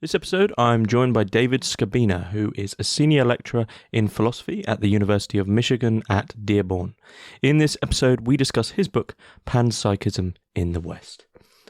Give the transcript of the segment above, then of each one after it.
This episode, I'm joined by David Skrbina, who is a senior lecturer in philosophy at the University of Michigan at Dearborn. In this episode, we discuss his book, Panpsychism in the West.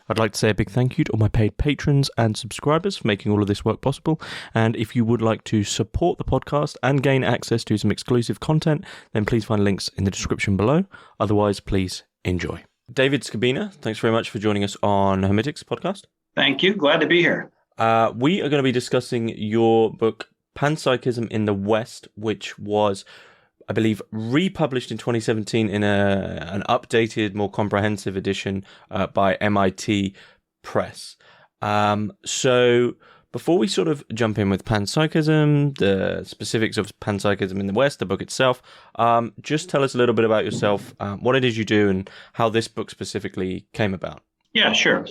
I'd like to say a big thank you to all my paid patrons and subscribers for making all of this work possible. And if you would like to support the podcast and gain access to some exclusive content, then please find links in the description below. Otherwise, please enjoy. David Skrbina, thanks very much for joining us on Hermitix podcast. Thank you. Glad to be here. We are going to be discussing your book, Panpsychism in the West, which was, I believe, republished in 2017 in an updated, more comprehensive edition by MIT Press. So before we sort of jump in with panpsychism, the specifics of panpsychism in the West, the book itself, just tell us a little bit about yourself, what it is you do, and how this book specifically came about. Yeah, sure.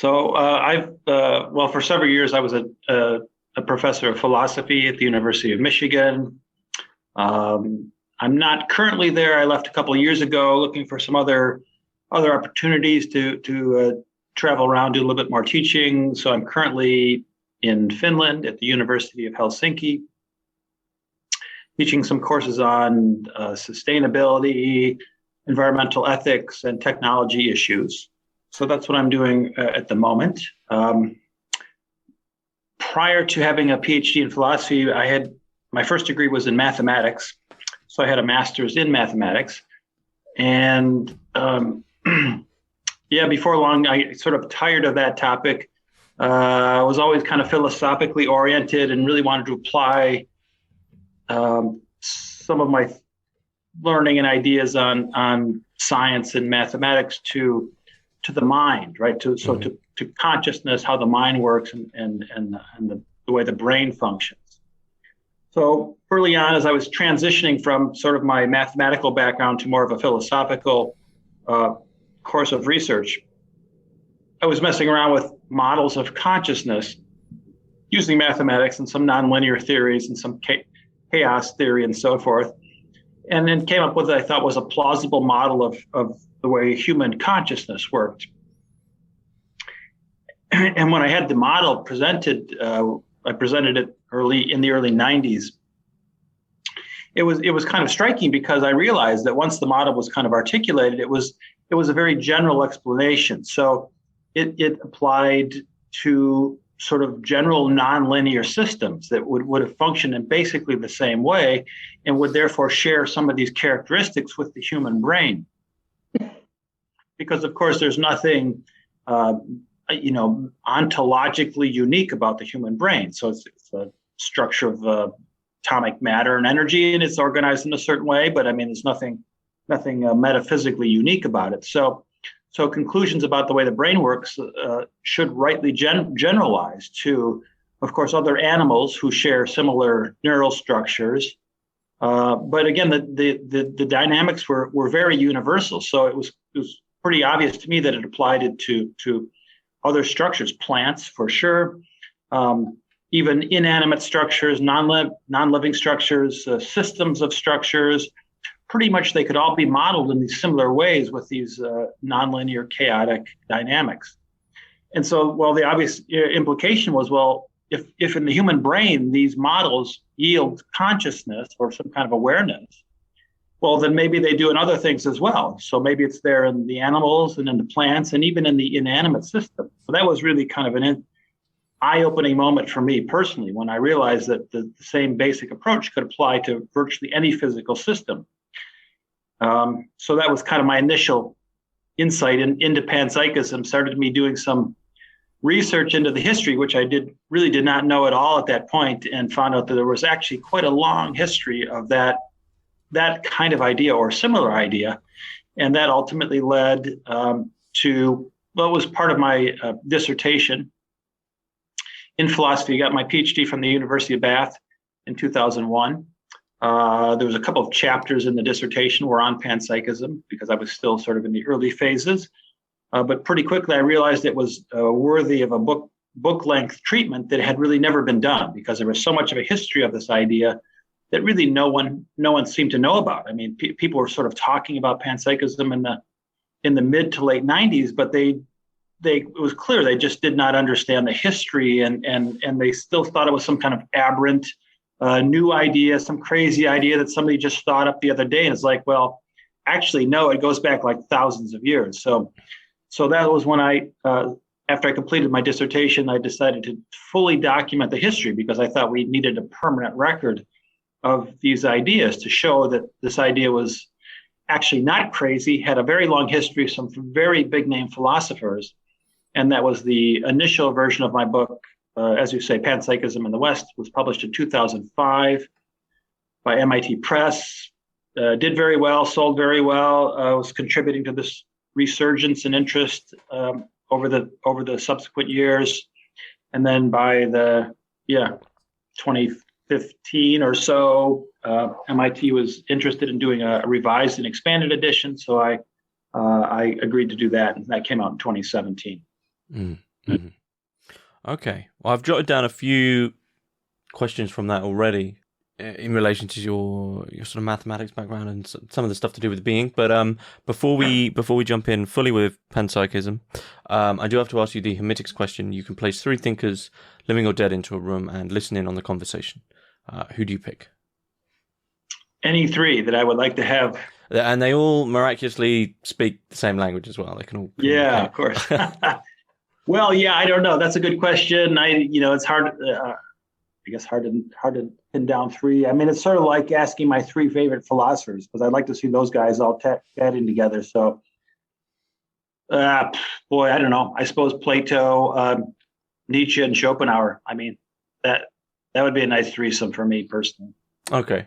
Well, for several years, I was a professor of philosophy at the University of Michigan. I'm not currently there. I left a couple of years ago looking for some other opportunities to travel around, do a little bit more teaching. So I'm currently in Finland at the University of Helsinki, teaching some courses on sustainability, environmental ethics, and technology issues. So that's what I'm doing at the moment. Prior to having a PhD in philosophy, my first degree was in mathematics. So I had a master's in mathematics. And before long, I sort of tired of that topic. I was always kind of philosophically oriented and really wanted to apply some of my learning and ideas on science and mathematics to the mind, right? To consciousness, how the mind works and the way the brain functions. So early on, as I was transitioning from sort of my mathematical background to more of a philosophical course of research, I was messing around with models of consciousness using mathematics and some nonlinear theories and some chaos theory and so forth, and then came up with what I thought was a plausible model of the way human consciousness worked. And when I had the model presented, I presented it in the early 90s. It was kind of striking because I realized that once the model was kind of articulated, it was a very general explanation. So it applied to sort of general nonlinear systems that would have functioned in basically the same way and would therefore share some of these characteristics with the human brain. Because, of course, there's nothing, ontologically unique about the human brain. So it's a structure of atomic matter and energy, and it's organized in a certain way. But I mean, there's nothing metaphysically unique about it. So conclusions about the way the brain works should rightly generalize to, of course, other animals who share similar neural structures. But again, the dynamics were very universal. So it was pretty obvious to me that it applied it to other structures, plants for sure, even inanimate structures, non-living structures, systems of structures. Pretty much they could all be modeled in these similar ways with these nonlinear chaotic dynamics. And so, well, the obvious implication was, well, if in the human brain these models yield consciousness or some kind of awareness, well, then maybe they do in other things as well. So maybe it's there in the animals and in the plants and even in the inanimate system. So that was really kind of an eye-opening moment for me personally when I realized that the same basic approach could apply to virtually any physical system. So that was kind of my initial insight into panpsychism, started me doing some research into the history, which I really did not know at all at that point, and found out that there was actually quite a long history of that kind of idea or similar idea. And that ultimately led to what was part of my dissertation in philosophy. I got my PhD from the University of Bath in 2001. There was a couple of chapters in the dissertation were on panpsychism because I was still sort of in the early phases. But pretty quickly, I realized it was worthy of a book-length treatment that had really never been done because there was so much of a history of this idea that really no one seemed to know about. I mean, people were sort of talking about panpsychism in the mid to late 90s, but they it was clear they just did not understand the history, and they still thought it was some kind of aberrant new idea, some crazy idea that somebody just thought up the other day. And it's like, well, actually, no, it goes back like thousands of years. So that was when after I completed my dissertation, I decided to fully document the history, because I thought we needed a permanent record of these ideas to show that this idea was actually not crazy, had a very long history, some very big name philosophers. And that was the initial version of my book, as you say, Panpsychism in the West, was published in 2005 by MIT Press. Did very well, sold very well, was contributing to this resurgence and interest over the subsequent years. And then by the 2015 or so, MIT was interested in doing a revised and expanded edition. So I agreed to do that, and that came out in 2017. Mm-hmm. Okay. Well, I've jotted down a few questions from that already in relation to your sort of mathematics background and some of the stuff to do with being. But before we jump in fully with panpsychism, I do have to ask you the Hermitix question. You can place 3 thinkers, living or dead, into a room and listen in on the conversation. Who do you pick? Any 3 that I would like to have. And they all miraculously speak the same language as well. They can all of course. Well, I don't know. That's a good question. It's hard. I guess hard to pin down 3. I mean, it's sort of like asking my 3 favorite philosophers, because I'd like to see those guys all chatting together. So, boy, I don't know. I suppose Plato, Nietzsche, and Schopenhauer. I mean, that would be a nice threesome for me personally. Okay.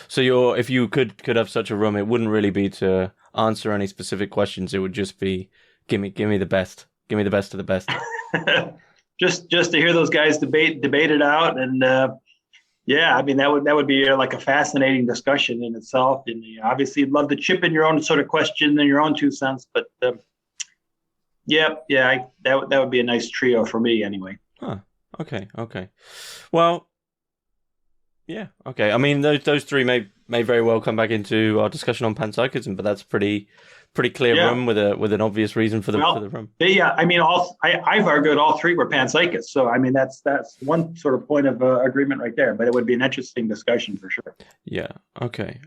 So if you could have such a room, it wouldn't really be to answer any specific questions. It would just be give me the best. Give me the best of the best. just to hear those guys debate it out, and I mean that would be like a fascinating discussion in itself. And obviously, you'd love to chip in your own sort of question and your own 2 cents, but that would be a nice trio for me anyway. Huh. Okay. Well, yeah. Okay. I mean, those 3 may very well come back into our discussion on panpsychism, but that's pretty clear room with an obvious reason for the room. Yeah, I mean, I've argued all 3 were panpsychists, so I mean that's one sort of point of agreement right there. But it would be an interesting discussion for sure. Yeah. Okay.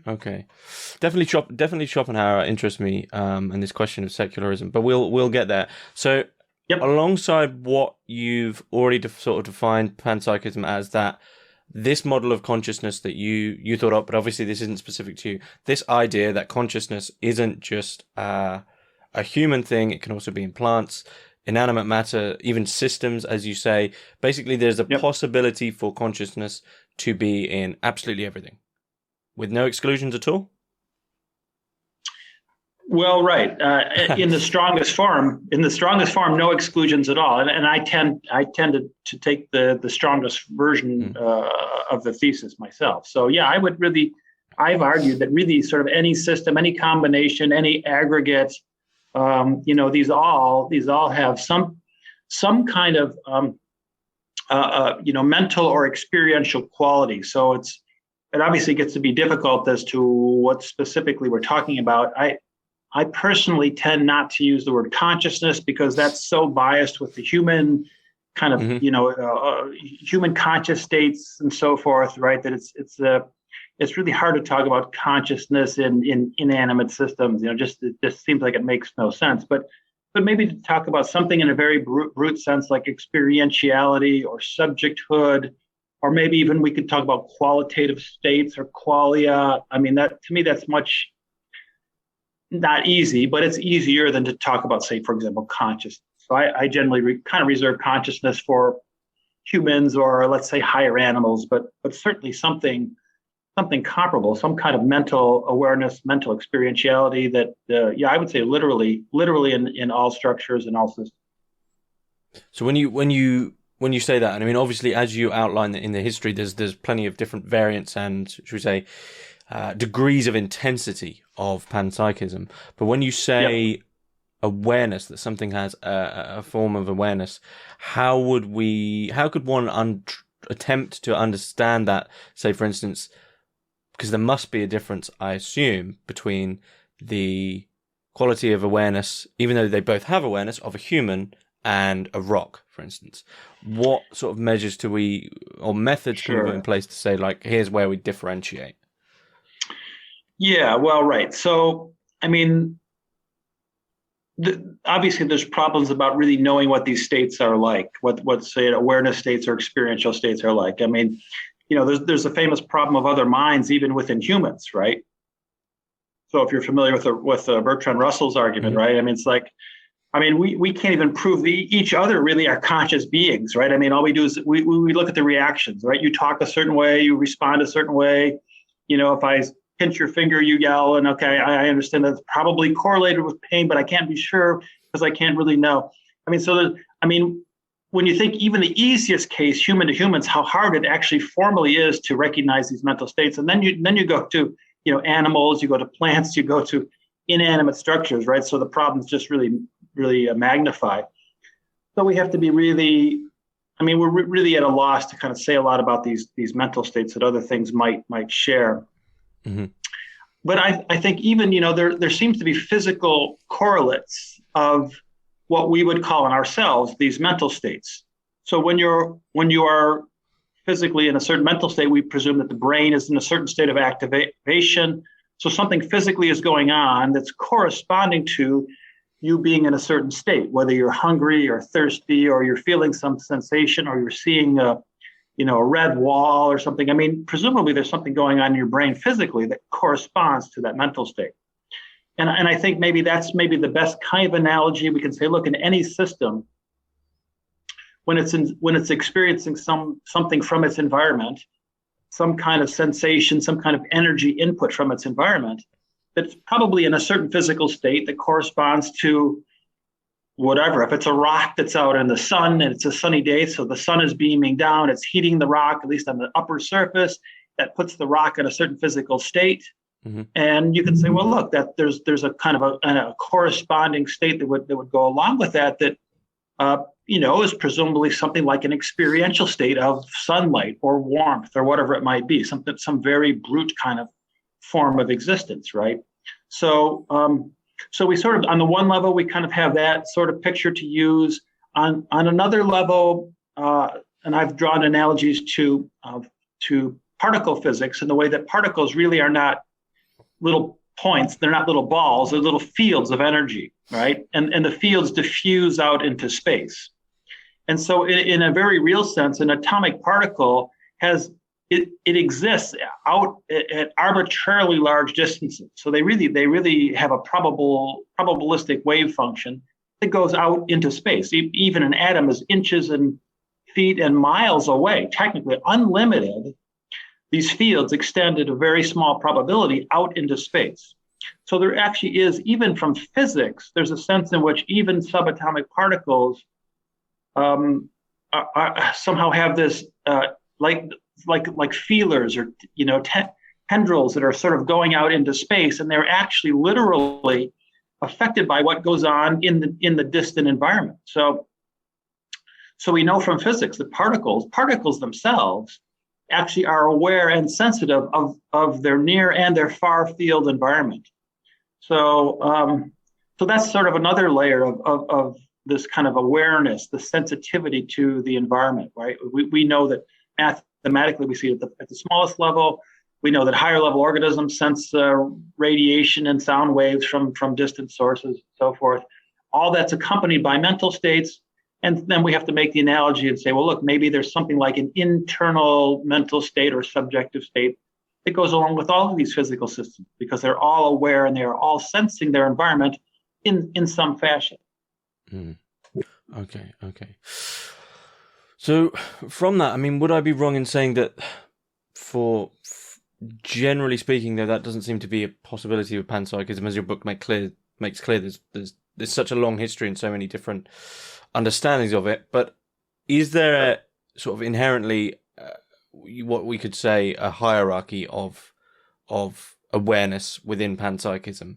Definitely Schopenhauer interests me, and this question of secularism. But we'll get there. So, alongside what you've already sort of defined panpsychism as, that this model of consciousness that you thought up, but obviously this isn't specific to you, this idea that consciousness isn't just a human thing, it can also be in plants, inanimate matter, even systems, as you say. Basically, there's a possibility for consciousness to be in absolutely everything, with no exclusions at all? Well, right. In the strongest form, no exclusions at all. And I tend to take the strongest version of the thesis myself. So I've argued that really sort of any system, any combination, any aggregate, these all have some kind of mental or experiential quality. So it obviously gets to be difficult as to what specifically we're talking about. I personally tend not to use the word consciousness, because that's so biased with the human kind of, human conscious states and so forth, right? That it's really hard to talk about consciousness in inanimate systems. It just seems like it makes no sense. But maybe to talk about something in a very brute sense, like experientiality or subjecthood, or maybe even we could talk about qualitative states or qualia. I mean, that to me, that's much. Not easy, but it's easier than to talk about, say, for example, consciousness. So I generally kind of reserve consciousness for humans, or let's say higher animals, but certainly something comparable, some kind of mental awareness, mental experientiality that, I would say literally in all structures and all systems. So when you say that, and I mean, obviously, as you outline in the history, there's plenty of different variants and, should we say, degrees of intensity of panpsychism. But when you say awareness, that something has a form of awareness, how could one attempt to understand that? Say, for instance, because there must be a difference, I assume, between the quality of awareness, even though they both have awareness, of a human and a rock, for instance. What sort of measures or methods can we put in place to say, like, here's where we differentiate? Yeah, well, right. So, I mean, obviously there's problems about really knowing what these states are like, what say awareness states or experiential states are like. I mean, there's a famous problem of other minds even within humans, right? So if you're familiar with Bertrand Russell's argument, right? I mean, it's like, we can't even prove each other really are conscious beings, right? I mean, all we do is we look at the reactions, right? You talk a certain way, you respond a certain way. If I pinch your finger, you yell, and okay, I understand that's probably correlated with pain, but I can't be sure because I can't really know. When you think even the easiest case, human to humans, how hard it actually formally is to recognize these mental states, and then you go to animals, you go to plants, you go to inanimate structures, right? So the problem's just really magnified. So we have to be really, we're really at a loss to kind of say a lot about these mental states that other things might share. Mm-hmm. But I think even, there seems to be physical correlates of what we would call in ourselves these mental states. So when you are physically in a certain mental state, we presume that the brain is in a certain state of activation. So something physically is going on that's corresponding to you being in a certain state, whether you're hungry or thirsty, or you're feeling some sensation, or you're seeing a red wall or something. Presumably there's something going on in your brain physically that corresponds to that mental state. And I think maybe that's the best kind of analogy. We can say, look, in any system, when it's experiencing something from its environment, some kind of sensation, some kind of energy input from its environment, that's probably in a certain physical state that corresponds to whatever. If it's a rock that's out in the sun and it's a sunny day, so the sun is beaming down, it's heating the rock, at least on the upper surface, that puts the rock in a certain physical state. Mm-hmm. And you can say, well, look, that there's a kind of a corresponding state that would go along with that is presumably something like an experiential state of sunlight or warmth or whatever it might be, some very brute kind of form of existence, right? So we sort of, on the one level, we kind of have that sort of picture to use. On another level, and I've drawn analogies to particle physics in the way that particles really are not little points, they're not little balls, they're little fields of energy, right? And the fields diffuse out into space. And so in a very real sense, an atomic particle it exists out at arbitrarily large distances. So they really have a probabilistic wave function that goes out into space. Even an atom is inches and feet and miles away, technically unlimited. These fields extend at a very small probability out into space. So there actually is, even from physics, there's a sense in which even subatomic particles somehow have this like feelers or tendrils that are sort of going out into space, and they're actually literally affected by what goes on in the distant environment. So we know from physics that particles themselves actually are aware and sensitive of their near and their far field environment. So that's sort of another layer of this kind of awareness, the sensitivity to the environment, right? We know that mathematically we see it at the smallest level. We know that higher level organisms sense radiation and sound waves from distant sources, and so forth. All that's accompanied by mental states. And then we have to make the analogy and say, well, look, maybe there's something like an internal mental state or subjective state that goes along with all of these physical systems, because they're all aware and they are all sensing their environment in some fashion. Mm. Okay. So from that, would I be wrong in saying that generally speaking, though, that doesn't seem to be a possibility with panpsychism, as your book makes clear, there's such a long history and so many different understandings of it, but is there a sort of inherently what we could say a hierarchy of awareness within panpsychism?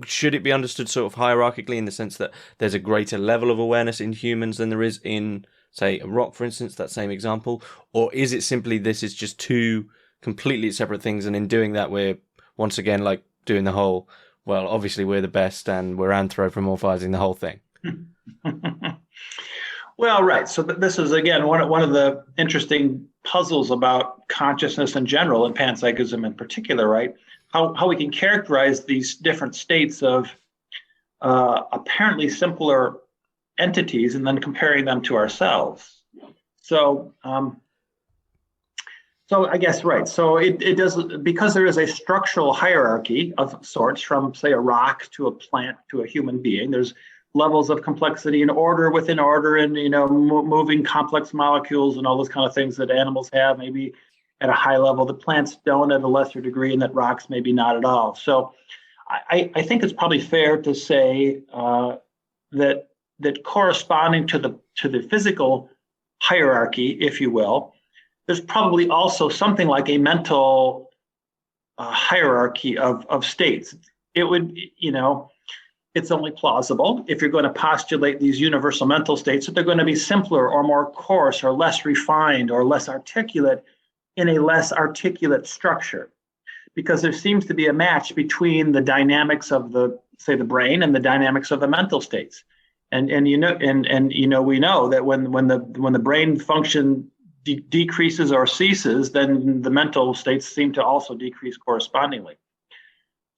Should it be understood sort of hierarchically in the sense that there's a greater level of awareness in humans than there is in, say, a rock, for instance, that same example? Or is it simply this is just two completely separate things, and in doing that we're once again like doing the whole, well, obviously we're the best and we're anthropomorphizing the whole thing? Well, right. So this is, again, one of the interesting puzzles about consciousness in general and panpsychism in particular, right? How we can characterize these different states of apparently simpler entities and then comparing them to ourselves. So, so I guess, right. So it does, because there is a structural hierarchy of sorts from, say, a rock to a plant to a human being. There's levels of complexity and order within order, and moving complex molecules and all those kind of things that animals have, maybe at a high level, that plants don't at a lesser degree, and that rocks maybe not at all. So I think it's probably fair to say that corresponding to the physical hierarchy, if you will, there's probably also something like a mental hierarchy of states. It would, it's only plausible if you're going to postulate these universal mental states that they're going to be simpler or more coarse or less refined or less articulate in a less articulate structure, because there seems to be a match between the dynamics of the brain and the dynamics of the mental states. And we know that when the brain function decreases or ceases, then the mental states seem to also decrease correspondingly.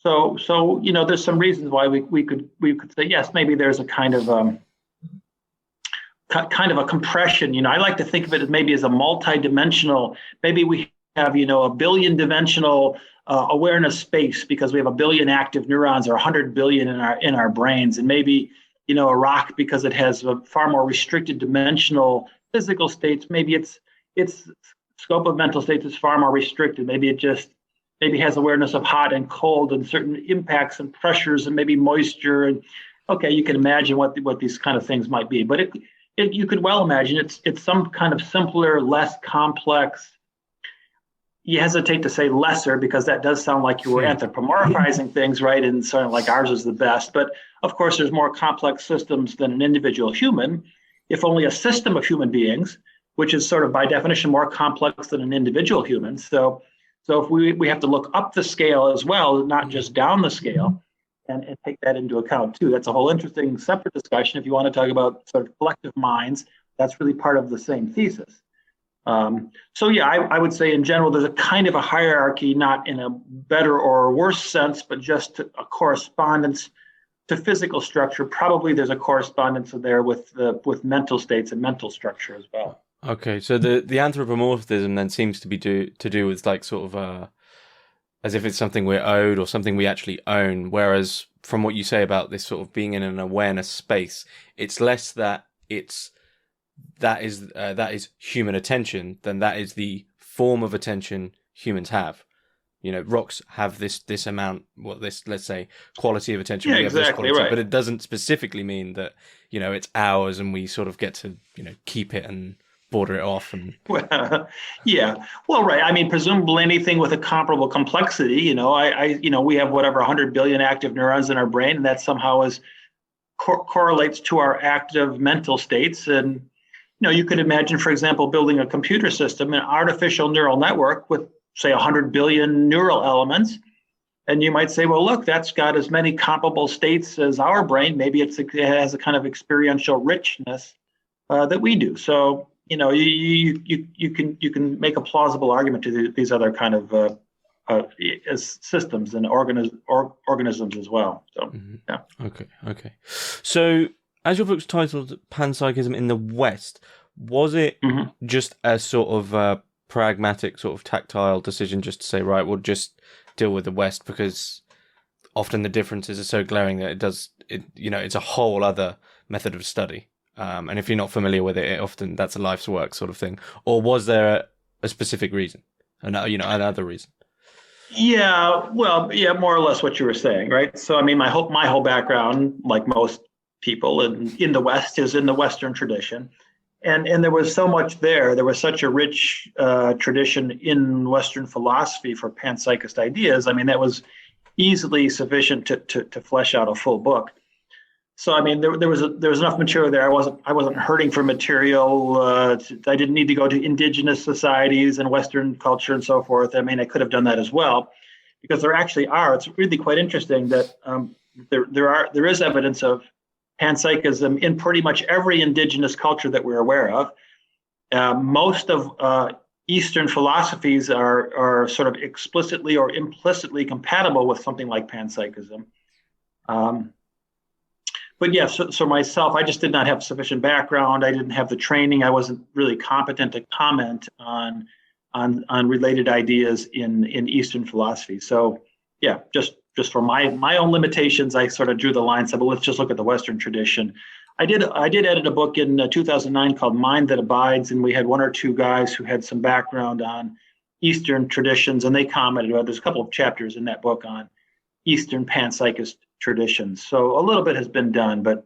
So there's some reasons why we could say yes, maybe there's a kind of a compression. I like to think of it as maybe as a multi-dimensional. Maybe we have a billion-dimensional awareness space because we have a billion active neurons or 100 billion in our brains, and maybe a rock because it has a far more restricted dimensional physical states. Maybe its scope of mental states is far more restricted. Maybe it just has awareness of hot and cold and certain impacts and pressures and maybe moisture. And okay, you can imagine what these kind of things might be. But you could well imagine it's some kind of simpler, less complex. You hesitate to say lesser because that does sound like you were anthropomorphizing things, right? And sort of like ours is the best. But of course, there's more complex systems than an individual human, if only a system of human beings, which is sort of by definition more complex than an individual human. So if we have to look up the scale as well, not just down the scale, and take that into account too. That's a whole interesting separate discussion. If you want to talk about sort of collective minds, that's really part of the same thesis. I would say in general, there's a kind of a hierarchy, not in a better or worse sense, but just a correspondence to physical structure. Probably there's a correspondence there with mental states and mental structure as well. Okay, so the anthropomorphism then seems to be to do with like sort of as if it's something we're owed or something we actually own, whereas from what you say about this sort of being in an awareness space, it's less that that is human attention than that is the form of attention humans have. Rocks have this amount, let's say, quality of attention. Yeah, we have exactly, this quality, right. But it doesn't specifically mean that, it's ours and we sort of get to, keep it and border it off. And yeah, well, right. I mean, presumably anything with a comparable complexity, we have whatever 100 billion active neurons in our brain, and that somehow correlates to our active mental states. And you could imagine, for example, building a computer system, an artificial neural network with, say, 100 billion neural elements. And you might say, well, look, that's got as many comparable states as our brain. Maybe it has a kind of experiential richness that we do. So, you can make a plausible argument to these other kind of systems and organisms as well. So, yeah. Okay. So, as your book's titled Panpsychism in the West, was it just a sort of pragmatic, sort of tactile decision just to say, right, we'll just deal with the West because often the differences are so glaring that it's a whole other method of study. And if you're not familiar with it, often that's a life's work sort of thing. Or was there a specific reason, another reason? Yeah, well, yeah, more or less what you were saying, right? So, I mean, my whole background, like most people in the West, is in the Western tradition. And there was so much there. There was such a rich tradition in Western philosophy for panpsychist ideas. I mean, that was easily sufficient to flesh out a full book. So, I mean, there was enough material there. I wasn't hurting for material. I didn't need to go to indigenous societies and Western culture and so forth. I mean, I could have done that as well, because there actually are. It's really quite interesting that there is evidence of panpsychism in pretty much every indigenous culture that we're aware of. Most of Eastern philosophies are sort of explicitly or implicitly compatible with something like panpsychism. But yeah, so myself, I just did not have sufficient background. I didn't have the training. I wasn't really competent to comment on related ideas in Eastern philosophy. So yeah, just for my own limitations, I sort of drew the line. Said, well, let's just look at the Western tradition. I did edit a book in 2009 called Mind That Abides, and we had one or two guys who had some background on Eastern traditions, and they commented. There's a couple of chapters in that book on Eastern panpsychist traditions. So a little bit has been done, but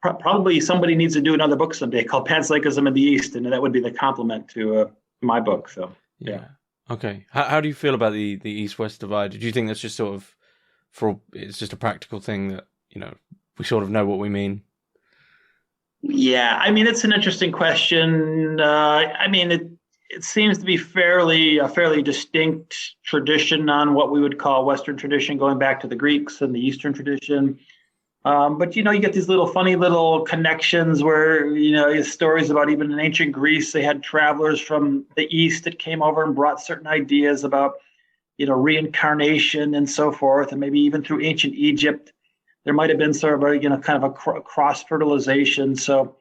probably somebody needs to do another book someday called Panpsychism in the East, and that would be the complement to my book. So yeah. Okay. How do you feel about the East-West divide? Do you think that's just sort of it's just a practical thing that, we sort of know what we mean? Yeah, I mean, it's an interesting question. It seems to be a fairly distinct tradition on what we would call Western tradition, going back to the Greeks and the Eastern tradition. But, you get these funny little connections where, stories about even in ancient Greece, they had travelers from the East that came over and brought certain ideas about, reincarnation and so forth. And maybe even through ancient Egypt, there might have been sort of a, kind of a cross-fertilization. So,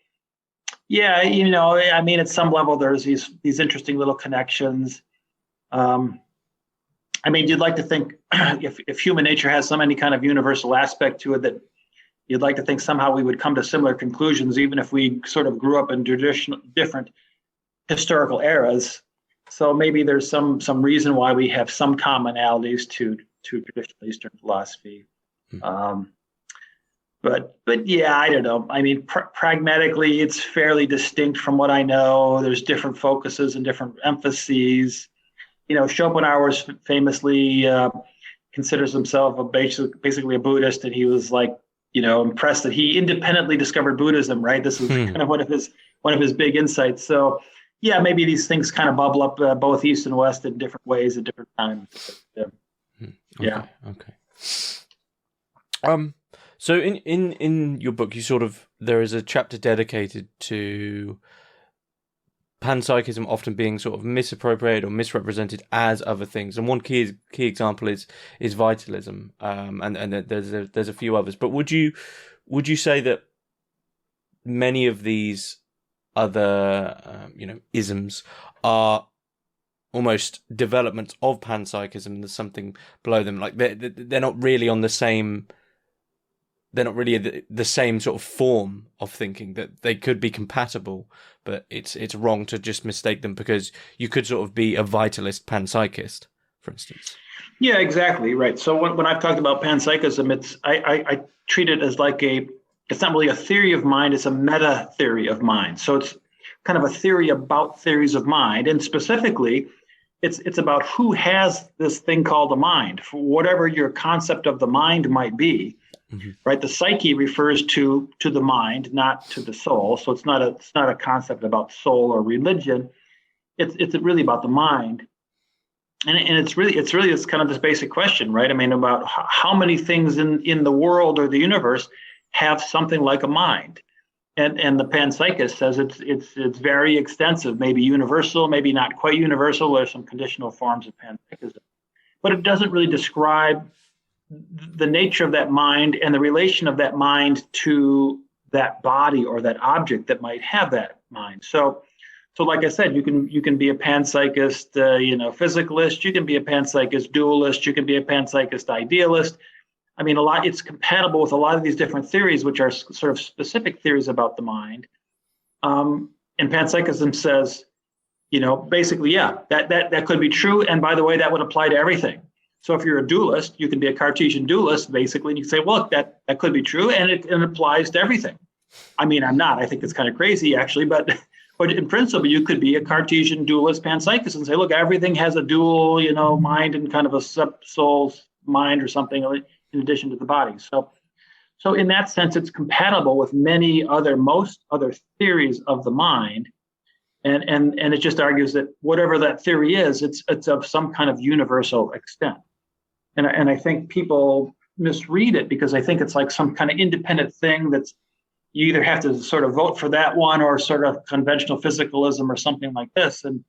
yeah, at some level, there's these interesting little connections. You'd like to think if human nature has any kind of universal aspect to it, that you'd like to think somehow we would come to similar conclusions, even if we sort of grew up in different historical eras. So maybe there's some reason why we have some commonalities to traditional Eastern philosophy. But yeah, I don't know. Pragmatically, it's fairly distinct from what I know. There's different focuses and different emphases. Schopenhauer famously considers himself basically a Buddhist, and he was impressed that he independently discovered Buddhism. Right, this is kind of one of his big insights. So yeah, maybe these things kind of bubble up both East and West in different ways at different times. But, yeah. Okay. So in your book, there is a chapter dedicated to panpsychism often being sort of misappropriated or misrepresented as other things, and one key example is vitalism, and there's a few others. But would you say that many of these other isms are almost developments of panpsychism? There's something below them, like they're not really on the same. They're not really the same sort of form of thinking, that they could be compatible, but it's wrong to just mistake them, because you could sort of be a vitalist panpsychist, for instance. Yeah, exactly. Right. So when I've talked about panpsychism, I treat it as it's not really a theory of mind, it's a meta theory of mind. So it's kind of a theory about theories of mind. And specifically, it's about who has this thing called a mind, for whatever your concept of the mind might be. Mm-hmm. Right, the psyche refers to the mind, not to the soul. So it's not a concept about soul or religion. It's really about the mind, and it's kind of this basic question, right? About how many things in the world or the universe have something like a mind, and the panpsychist says it's very extensive, maybe universal, maybe not quite universal. There's some conditional forms of panpsychism, but it doesn't really describe the nature of that mind and the relation of that mind to that body or that object that might have that mind. So like I said, you can be a panpsychist, physicalist. You can be a panpsychist dualist. You can be a panpsychist idealist. It's compatible with a lot of these different theories, which are sort of specific theories about the mind. And panpsychism says, basically, yeah, that could be true. And by the way, that would apply to everything. So if you're a dualist, you can be a Cartesian dualist, basically, and you can say, well, that could be true, and it applies to everything. I'm not. I think it's kind of crazy, actually, but in principle, you could be a Cartesian dualist panpsychist and say, look, everything has a dual, mind and kind of a soul's mind or something in addition to the body. So in that sense, it's compatible with most other theories of the mind. And it just argues that whatever that theory is, it's of some kind of universal extent. And I think people misread it, because I think it's like some kind of independent thing that's, you either have to sort of vote for that one or sort of conventional physicalism or something like this. And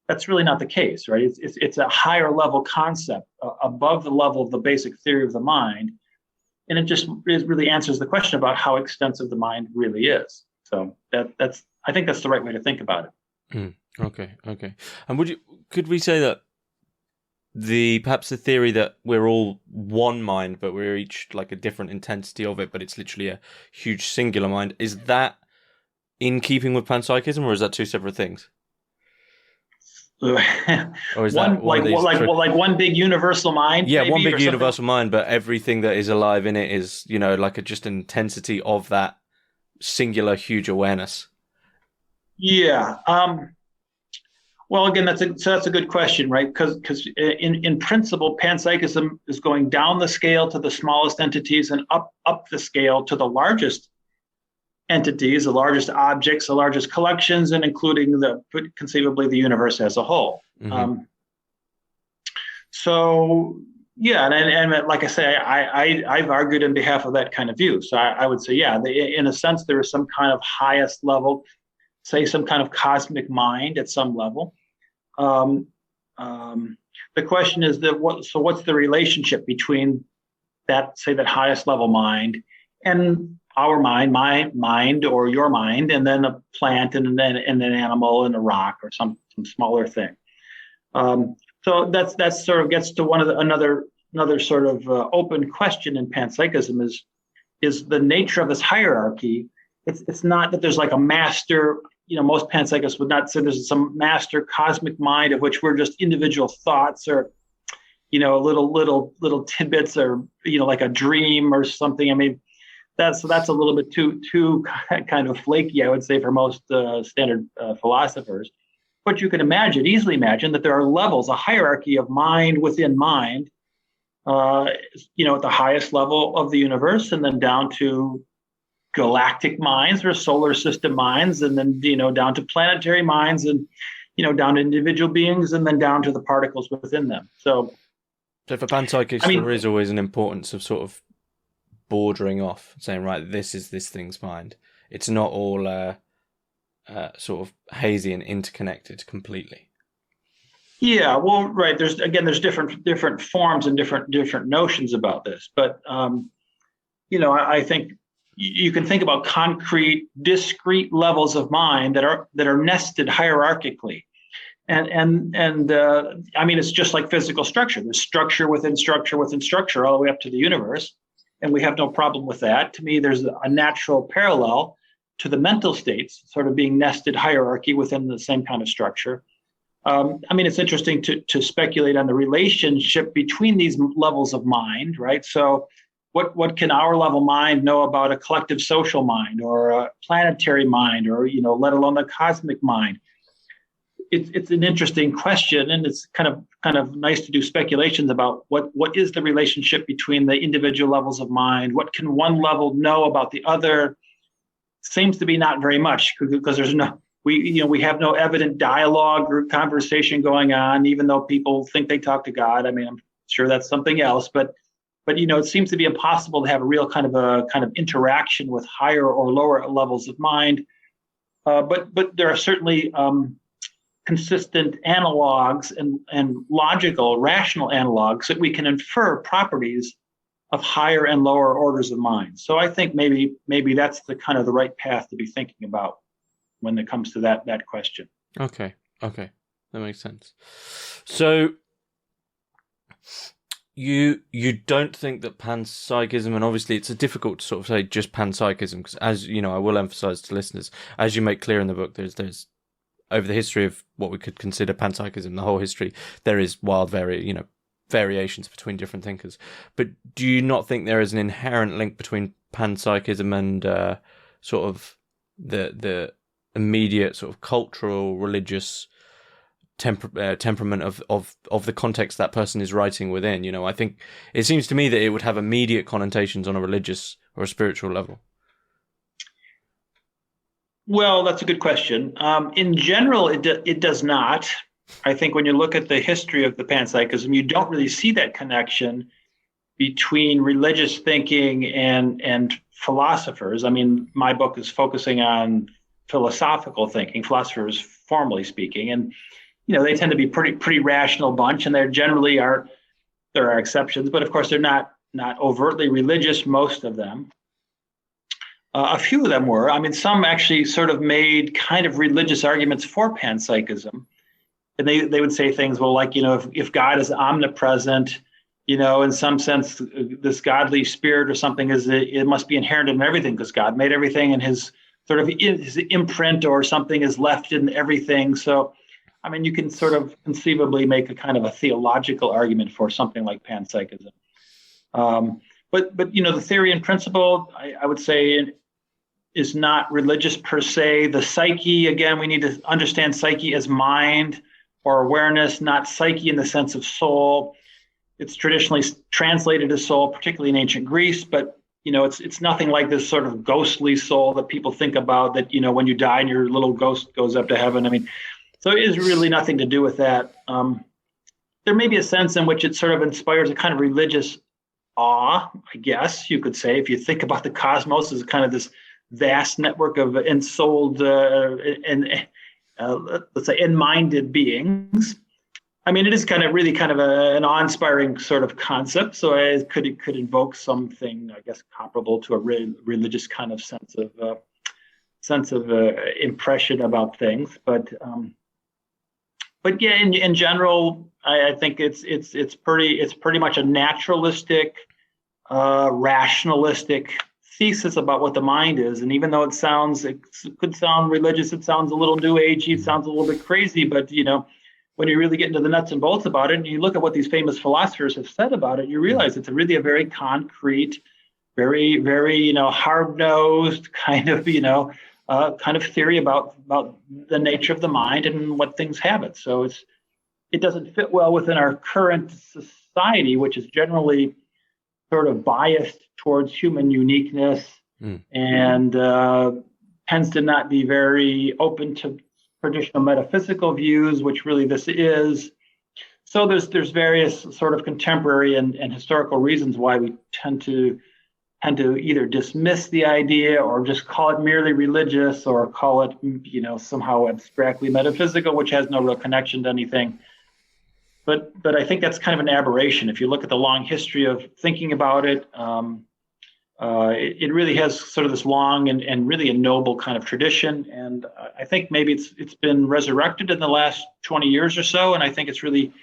that's really not the case, right? It's a higher level concept above the level of the basic theory of the mind. And it really answers the question about how extensive the mind really is. So I think that's the right way to think about it. Okay. And could we say that perhaps the theory that we're all one mind, but we're each like a different intensity of it, but it's literally a huge singular mind, is that in keeping with panpsychism, or is that two separate things? Or is that one big universal mind? Yeah, maybe, one big universal mind, but everything that is alive in it is, like just an intensity of that singular huge awareness. Yeah. Well, again, that's a good question, right? Because in principle, panpsychism is going down the scale to the smallest entities and up the scale to the largest entities, the largest objects, the largest collections, and including conceivably the universe as a whole. Mm-hmm. So yeah, and like I say, I've argued in behalf of that kind of view. So I would say, yeah, in a sense, there is some kind of highest level, say some kind of cosmic mind at some level. The question is what's the relationship between that highest level mind and our mind, my mind or your mind, and then a plant and then an animal and a rock or some smaller thing. So that's sort of gets to another sort of open question in panpsychism is the nature of this hierarchy. It's not that there's like a master. Most panpsychists would not say there's some master cosmic mind of which we're just individual thoughts or, little tidbits or, like a dream or something. I mean, that's a little bit too kind of flaky, I would say, for most standard philosophers. But you can easily imagine that there are levels, a hierarchy of mind within mind, at the highest level of the universe, and then down to galactic minds or solar system minds, and then down to planetary minds, and down to individual beings, and then down to the particles within them. So for panpsychists, there is always an importance of sort of bordering off, saying, right, this is this thing's mind. It's not all sort of hazy and interconnected completely. Yeah, well, right. There's different forms and different notions about this, but I think you can think about concrete, discrete levels of mind that are nested hierarchically, and I mean, it's just like physical structure. There's structure within structure within structure all the way up to the universe, and we have no problem with that. To me, there's a natural parallel to the mental states, sort of being nested hierarchy within the same kind of structure. I mean, it's interesting to speculate on the relationship between these levels of mind, right? So what can our level mind know about a collective social mind or a planetary mind or, let alone the cosmic mind? It's an interesting question, and it's kind of nice to do speculations about what is the relationship between the individual levels of mind. What can one level know about the other? Seems to be not very much, because there's we have no evident dialogue or conversation going on, even though people think they talk to God. I mean, I'm sure that's something else, but it seems to be impossible to have a real kind of interaction with higher or lower levels of mind. But there are certainly consistent analogs and logical, rational analogs that we can infer properties of higher and lower orders of mind. So I think maybe that's the kind of the right path to be thinking about when it comes to that question. Okay, that makes sense. So you don't think that panpsychism, and obviously it's difficult to sort of say just panpsychism, because as I will emphasize to listeners, as you make clear in the book, there's over the history of what we could consider panpsychism, the whole history, there is wild variations between different thinkers. But do you not think there is an inherent link between panpsychism and sort of the immediate sort of cultural, religious temperament of the context that person is writing within? I think it seems to me that it would have immediate connotations on a religious or a spiritual level. Well, that's a good question. In general, it does not. I think when you look at the history of the panpsychism, you don't really see that connection between religious thinking and philosophers. I mean, my book is focusing on philosophical thinking, philosophers formally speaking, and they tend to be pretty rational bunch, and there are exceptions, but of course they're not overtly religious, most of them. A few of them were. I mean, some actually sort of made kind of religious arguments for panpsychism. And they would say things, well, like, if God is omnipresent, in some sense, this godly spirit or something it must be inherent in everything because God made everything, and his sort of his imprint or something is left in everything. So, I mean, you can sort of conceivably make a kind of a theological argument for something like panpsychism. But the theory and principle, I would say, is not religious per se. The psyche, again, we need to understand psyche as mind or awareness, not psyche in the sense of soul. It's traditionally translated as soul, particularly in ancient Greece, but it's nothing like this sort of ghostly soul that people think about, that when you die and your little ghost goes up to heaven. I mean, so it is really nothing to do with that. There may be a sense in which it sort of inspires a kind of religious awe, I guess you could say, if you think about the cosmos as kind of this vast network of ensouled let's say in-minded beings. I mean, it is kind of an awe-inspiring sort of concept. So it could invoke something, I guess, comparable to a religious kind of sense of impression about things. But yeah, in general, I think it's pretty much a naturalistic, rationalistic thesis about what the mind is. And even though it could sound religious, it sounds a little new agey, it sounds a little bit crazy, but when you really get into the nuts and bolts about it, and you look at what these famous philosophers have said about it, you realize it's really a very concrete, very, very, hard-nosed kind of theory about the nature of the mind and what things have it. So it doesn't fit well within our current society, which is generally sort of biased towards human uniqueness and tends to not be very open to traditional metaphysical views, which really this is. So there's various sort of contemporary and historical reasons why we tend to either dismiss the idea or just call it merely religious, or call it somehow abstractly metaphysical, which has no real connection to anything. But I think that's kind of an aberration. If you look at the long history of thinking about it, it really has sort of this long and really a noble kind of tradition. And I think maybe it's been resurrected in the last 20 years or so. And I think it's really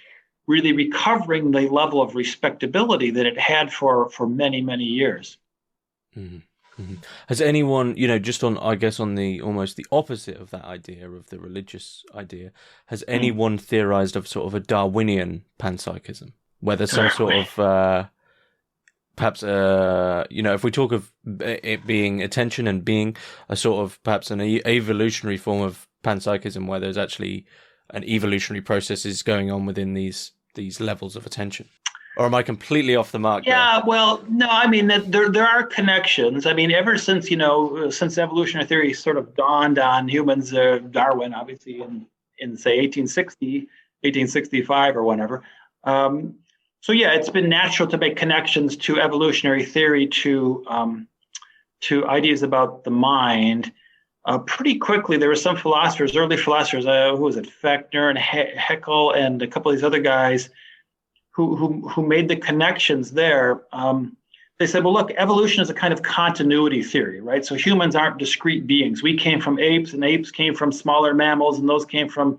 recovering the level of respectability that it had for many, many years. Mm-hmm. Mm-hmm. Has anyone, just on the almost the opposite of that idea, of the religious idea, has anyone theorized of sort of a Darwinian panpsychism, where there's some sort of perhaps if we talk of it being attention and being a sort of perhaps an evolutionary form of panpsychism, where there's actually an evolutionary process is going on within these levels of attention? Or am I completely off the mark? Yeah, there? Well, no, I mean, there are connections. I mean, ever since, since evolutionary theory sort of dawned on humans, Darwin, obviously, in say, 1860, 1865 or whenever. So, yeah, it's been natural to make connections to evolutionary theory to ideas about the mind. Pretty quickly, there were some philosophers, early philosophers, who was it, Fechner and Haeckel and a couple of these other guys, who made the connections there. They said, well, look, evolution is a kind of continuity theory, right? So humans aren't discrete beings. We came from apes, and apes came from smaller mammals, and those came from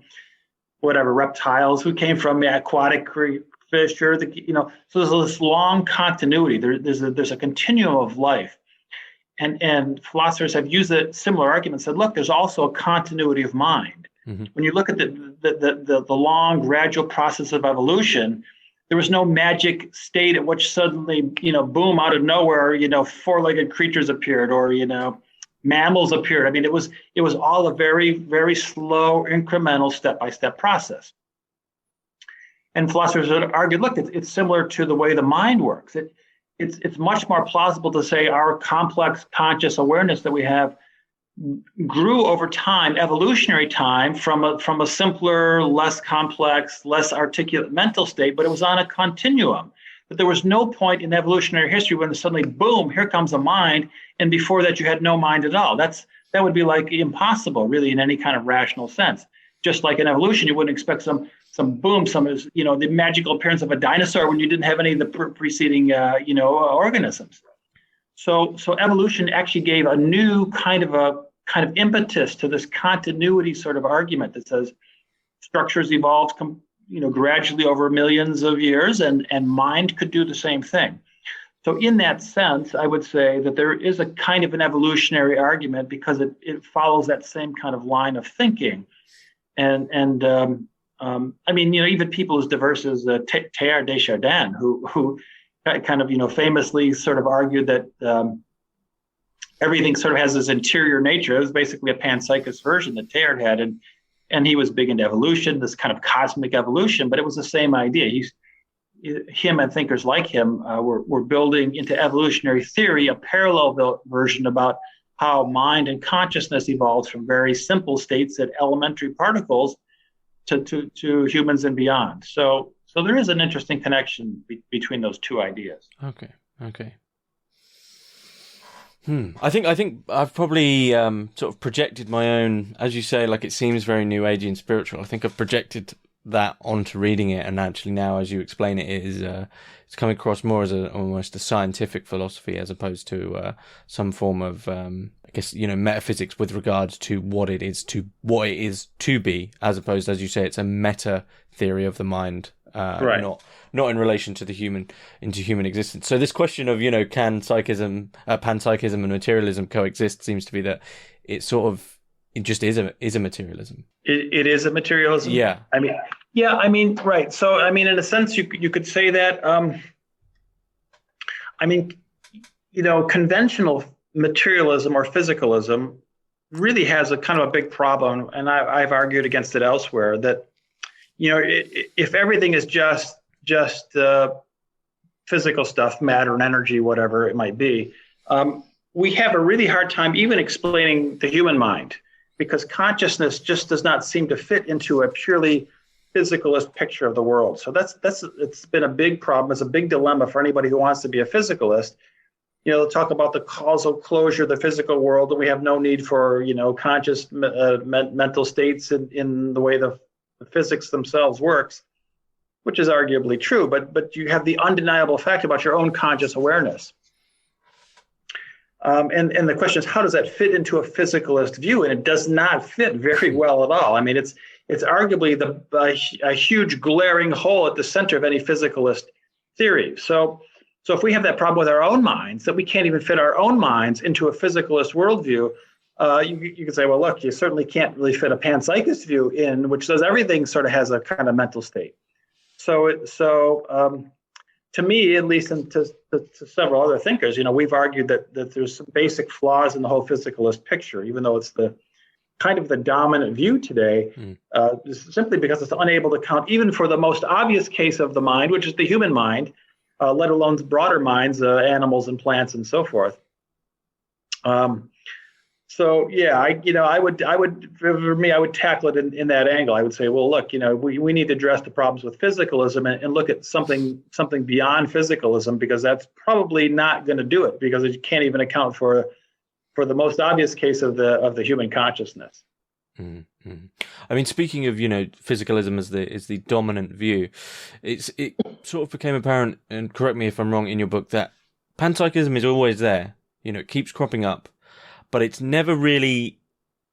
reptiles, who came from aquatic fish, or so there's this long continuity. There's a continuum of life. And philosophers have used a similar argument, said, look, there's also a continuity of mind. Mm-hmm. When you look at the long gradual process of evolution, there was no magic state at which suddenly, boom, out of nowhere, four-legged creatures appeared, or, mammals appeared. I mean, it was all a very, very slow, incremental, step-by-step process. And philosophers would argue, look, it's similar to the way the mind works. It's much more plausible to say our complex conscious awareness that we have grew over time, evolutionary time, from a simpler, less complex, less articulate mental state, but it was on a continuum. But there was no point in evolutionary history when suddenly, boom, here comes a mind, and before that you had no mind at all. That would be like impossible, really, in any kind of rational sense. Just like in evolution, you wouldn't expect some boom, the magical appearance of a dinosaur when you didn't have any of the preceding organisms. So evolution actually gave a new kind of impetus to this continuity sort of argument that says structures evolved gradually over millions of years, and mind could do the same thing. So in that sense, I would say that there is a kind of an evolutionary argument because it follows that same kind of line of thinking. And even people as diverse as Teilhard de Chardin, who kind of, famously sort of argued that everything sort of has this interior nature. It was basically a panpsychist version that Teilhard had. And he was big into evolution, this kind of cosmic evolution, but it was the same idea. Him and thinkers like him were building into evolutionary theory a parallel version about how mind and consciousness evolves from very simple states at elementary particles to humans and beyond. So there is an interesting connection between those two ideas. Okay. I think I've probably sort of projected my own, as you say, like it seems very New Agey and spiritual. I think I've projected that onto reading it, and actually now, as you explain it, it's coming across more as almost a scientific philosophy as opposed to some form of metaphysics with regards to what it is to be, as opposed, as you say, it's a meta theory of the mind. Right. Not in relation to human existence. So this question of, can panpsychism and materialism coexist seems to be that it just is a materialism. It is a materialism. Yeah. Right. So, in a sense, you could say that. Conventional materialism or physicalism really has a kind of a big problem, and I've argued against it elsewhere. That if everything is just physical stuff, matter and energy, whatever it might be, we have a really hard time even explaining the human mind, because consciousness just does not seem to fit into a purely physicalist picture of the world. So it's been a big problem. It's a big dilemma for anybody who wants to be a physicalist. They'll talk about the causal closure of the physical world, and we have no need for conscious mental states in the way the physics themselves works, which is arguably true, but you have the undeniable fact about your own conscious awareness. And the question is, how does that fit into a physicalist view? And it does not fit very well at all. It's arguably a huge glaring hole at the center of any physicalist theory. So if we have that problem with our own minds, that we can't even fit our own minds into a physicalist worldview, you could say, well, look, you certainly can't really fit a panpsychist view in, which says everything sort of has a kind of mental state. So to me, at least, and to several other thinkers, we've argued that there's some basic flaws in the whole physicalist picture, even though it's the kind of the dominant view today, simply because it's unable to account even for the most obvious case of the mind, which is the human mind, let alone the broader minds, animals and plants and so forth. So yeah, I would tackle it in that angle. I would say, well, look, we need to address the problems with physicalism and look at something beyond physicalism, because that's probably not going to do it, because it can't even account for the most obvious case of the human consciousness. Mm-hmm. Speaking of physicalism as the dominant view, it sort of became apparent, and correct me if I'm wrong, in your book, that panpsychism is always there. It keeps cropping up, but it's never really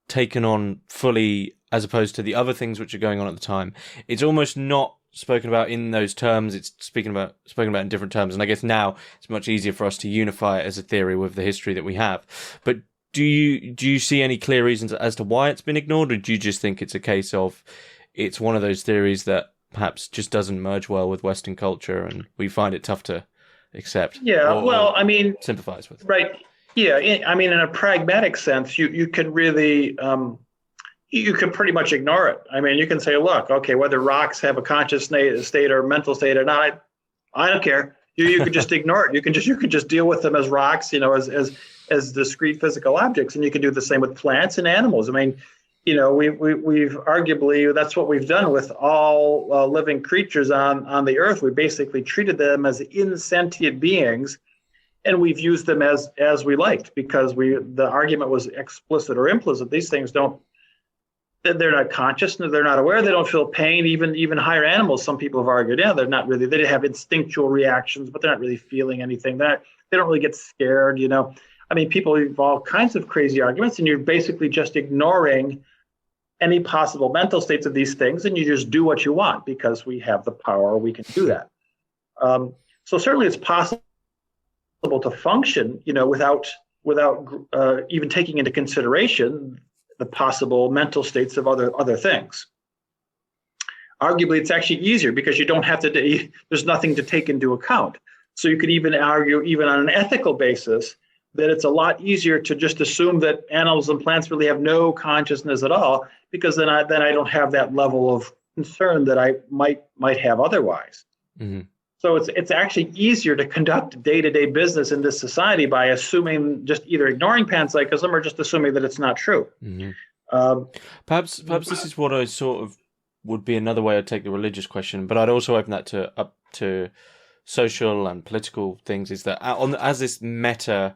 taken on fully, as opposed to the other things which are going on at the time. It's almost not spoken about in those terms. It's spoken about in different terms. And I guess now it's much easier for us to unify it as a theory with the history that we have. But do you see any clear reasons as to why it's been ignored, or do you just think it's a case of it's one of those theories that perhaps just doesn't merge well with Western culture and we find it tough to accept? Yeah, or sympathize with. Right. Yeah, in a pragmatic sense, you can really, you can pretty much ignore it. You can say, look, okay, whether rocks have a conscious state or mental state or not, I don't care. You could just ignore it. You could just deal with them as rocks, as discrete physical objects, and you can do the same with plants and animals. we've arguably, that's what we've done with all living creatures on the earth. We basically treated them as insentient beings, and we've used them as we liked, because the argument was explicit or implicit. These things they're not conscious, they're not aware, they don't feel pain. Even higher animals, some people have argued, they're not really, they have instinctual reactions, but they're not really feeling anything. They don't really get scared. People have all kinds of crazy arguments, and you're basically just ignoring any possible mental states of these things, and you just do what you want because we have the power, we can do that. So certainly it's possible to function, without even taking into consideration the possible mental states of other things. Arguably, it's actually easier because you don't have to. There's nothing to take into account. So you could even argue, even on an ethical basis, that it's a lot easier to just assume that animals and plants really have no consciousness at all, because then I don't have that level of concern that I might have otherwise. Mm-hmm. So it's actually easier to conduct day-to-day business in this society by assuming, just either ignoring panpsychism or just assuming that it's not true. Mm-hmm. Perhaps this is what I sort of would be another way I'd take the religious question, but I'd also open that up to social and political things. Is that as this meta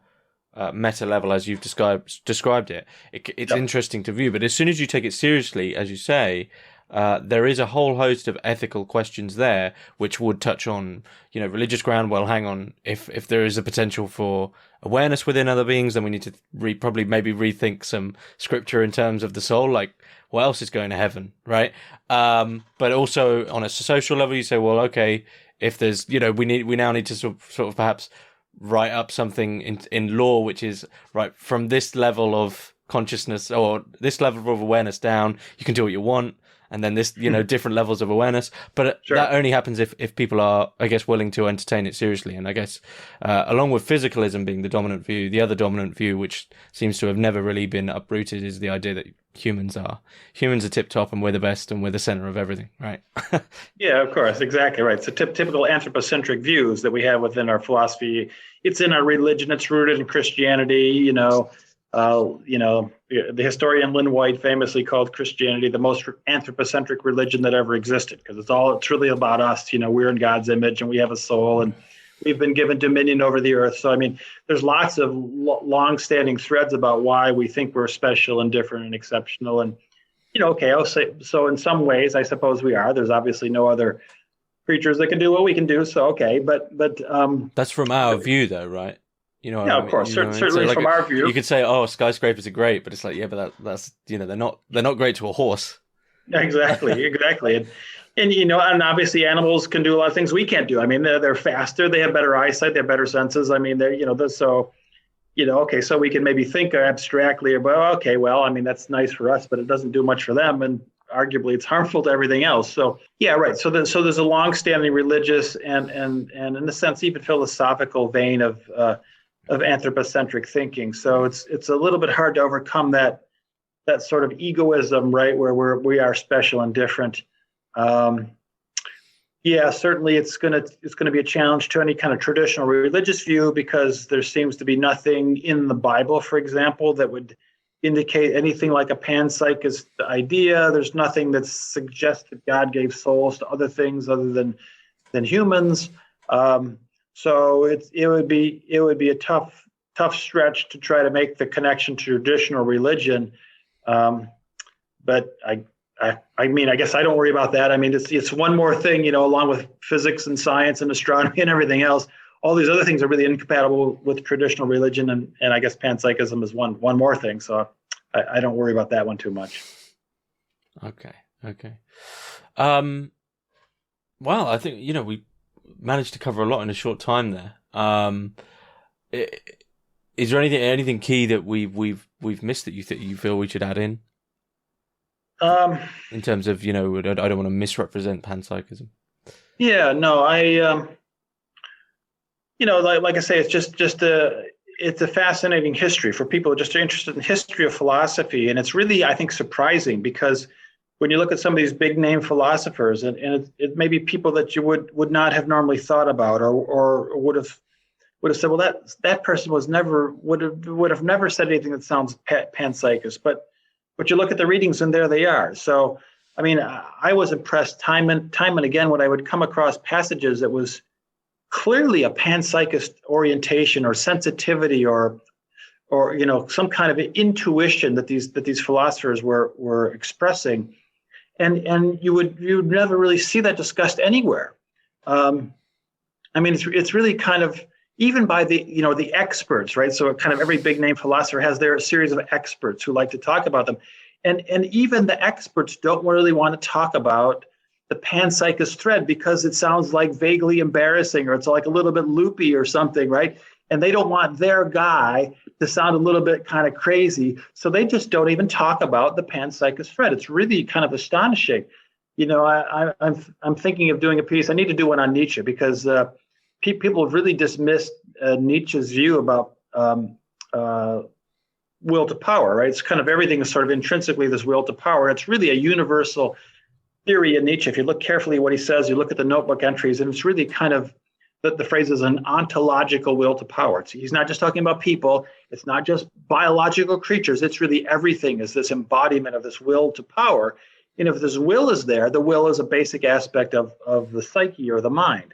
level, as you've described it, it's interesting to view. But as soon as you take it seriously, as you say, there is a whole host of ethical questions there, which would touch on, religious ground. Well, hang on, if there is a potential for awareness within other beings, then we need to probably maybe rethink some scripture in terms of the soul, like what else is going to heaven, right? But also on a social level, you say, well, okay, if there's, we now need to sort of perhaps write up something in law, which is right from this level of consciousness or this level of awareness down, you can do what you want. And then this, different levels of awareness. But sure, that only happens if people are, I guess, willing to entertain it seriously. And I guess, along with physicalism being the dominant view, the other dominant view, which seems to have never really been uprooted, is the idea that humans are tip top and we're the best and we're the center of everything, right? Yeah, of course. Exactly right. So typical anthropocentric views that we have within our philosophy. It's in our religion. It's rooted in Christianity, the historian Lynn White famously called Christianity the most anthropocentric religion that ever existed, because it's really about us. We're in God's image and we have a soul and we've been given dominion over the earth. So, there's lots of long-standing threads about why we think we're special and different and exceptional. And, I'll say, so in some ways, I suppose we are. There's obviously no other creatures that can do what we can do. So, okay. But that's from our view though, right? Of course, certainly from our view. You could say, "Oh, skyscrapers are great," but it's like, yeah, but that's they're not great to a horse. Exactly. And obviously animals can do a lot of things we can't do. They're faster, they have better eyesight, they have better senses. So we can maybe think abstractly about, okay, well, that's nice for us, but it doesn't do much for them, and arguably it's harmful to everything else. So yeah, right. So there's a long-standing religious and in a sense even philosophical vein of anthropocentric thinking. So it's a little bit hard to overcome that sort of egoism, right, where we are special and different. Certainly it's gonna be a challenge to any kind of traditional religious view, because there seems to be nothing in the Bible, for example, that would indicate anything like a panpsychist idea. There's nothing that suggests that God gave souls to other things other than humans. So it would be a tough stretch to try to make the connection to traditional religion. But I guess I don't worry about that. It's one more thing, along with physics and science and astronomy and everything else. All these other things are really incompatible with traditional religion, and I guess panpsychism is one more thing. So I don't worry about that one too much. Okay. Well, I think we managed to cover a lot in a short time there. Is there anything key that we've missed that you feel we should add in terms of I don't want to misrepresent panpsychism? Yeah, no, like I say, it's just it's a fascinating history for people who just are interested in the history of philosophy, and it's really, I think, surprising, because when you look at some of these big name philosophers, and it may be people that you would not have normally thought about, or would have said, well, that person would have never said anything that sounds panpsychist. But But you look at the readings and there they are. So, I mean, I was impressed time and again when I would come across passages that was clearly a panpsychist orientation or sensitivity or some kind of intuition that these philosophers were expressing, and you would never really see that discussed anywhere. I mean, it's really kind of even by the experts, right? So kind of every big name philosopher has their series of experts who like to talk about them. And even the experts don't really want to talk about the panpsychist thread because it sounds like vaguely embarrassing or it's like a little bit loopy or something, right? And they don't want their guy to sound a little bit kind of crazy. So they just don't even talk about the panpsychist thread. It's really kind of astonishing. I'm thinking of doing a piece. I need to do one on Nietzsche because people have really dismissed Nietzsche's view about will to power, right? It's kind of everything is sort of intrinsically this will to power. It's really a universal theory in Nietzsche. If you look carefully at what he says, you look at the notebook entries, and it's really kind of the phrase is an ontological will to power. He's not just talking about people. It's not just biological creatures. It's really everything is this embodiment of this will to power. And if this will is there, the will is a basic aspect of the psyche or the mind.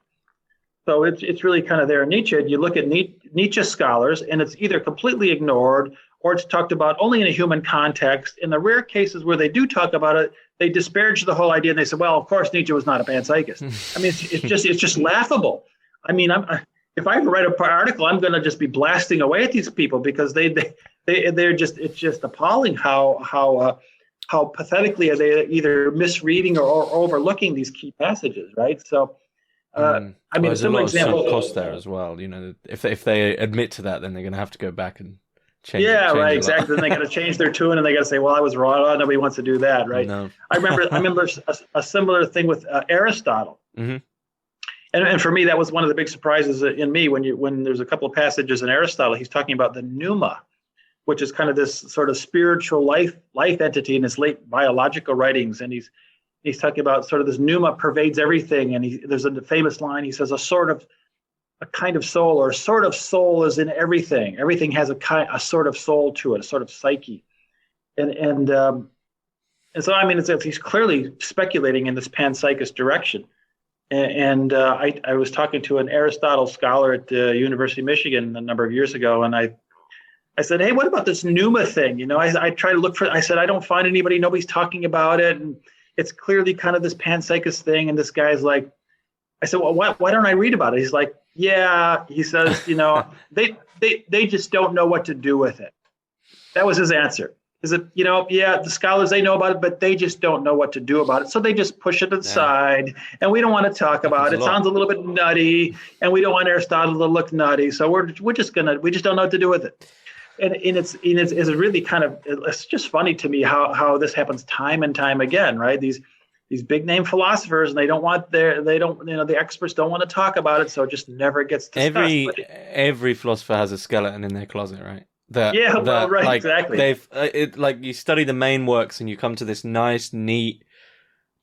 So it's really kind of there in Nietzsche. You look at Nietzsche scholars, and it's either completely ignored or it's talked about only in a human context. In the rare cases where they do talk about it, they disparage the whole idea and they say, well, of course, Nietzsche was not a panpsychist. I mean, it's just laughable. I mean, if I write an article, I'm going to just be blasting away at these people because they're just, it's just appalling how pathetically are they either misreading or overlooking these key passages, right? So, I mean, there's a lot of sunk cost there as well. If they admit to that, then they're going to have to go back and change. Yeah, right, exactly. Then they got to change their tune, and they got to say, "Well, I was wrong. Oh, nobody wants to do that," right? No. I remember a similar thing with Aristotle, and for me, that was one of the big surprises in me when there's a couple of passages in Aristotle. He's talking about the pneuma, which is kind of this sort of spiritual life entity in his late biological writings, and he's talking about sort of this pneuma pervades everything. And there's a famous line. He says, a kind of soul or a sort of soul is in everything. Everything has a sort of soul to it, a sort of psyche. And so, I mean, he's clearly speculating in this panpsychist direction. And I was talking to an Aristotle scholar at the University of Michigan a number of years ago, and I said, hey, what about this pneuma thing? I try to look for, I said, I don't find nobody's talking about it. And it's clearly kind of this panpsychist thing. And this guy's like, I said, well, why don't I read about it? He's like, yeah, he says, they just don't know what to do with it. That was his answer. Is it, the scholars, they know about it, but they just don't know what to do about it. So they just push it aside, and we don't want to talk about it. It sounds a little bit nutty, and we don't want Aristotle to look nutty. So we just don't know what to do with it. And it's really kind of, it's just funny to me how this happens time and time again, right? These big name philosophers, and the experts don't want to talk about it, so it just never gets discussed. Every philosopher has a skeleton in their closet, right? Right, exactly. They've you study the main works, and you come to this nice, neat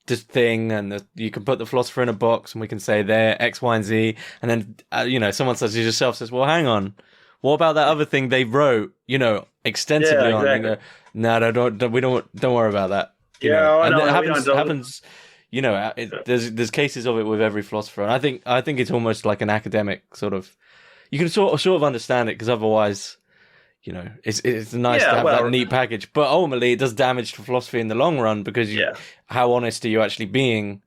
thing, and you can put the philosopher in a box, and we can say they're X, Y, and Z, and then someone such as yourself says, well, hang on. What about that other thing they wrote, extensively on? And no, don't worry about that. It happens. There's cases of it with every philosopher, and I think it's almost like an academic sort of. You can sort of understand it because otherwise, it's nice to have that neat package, but ultimately it does damage to philosophy in the long run because how honest are you actually being?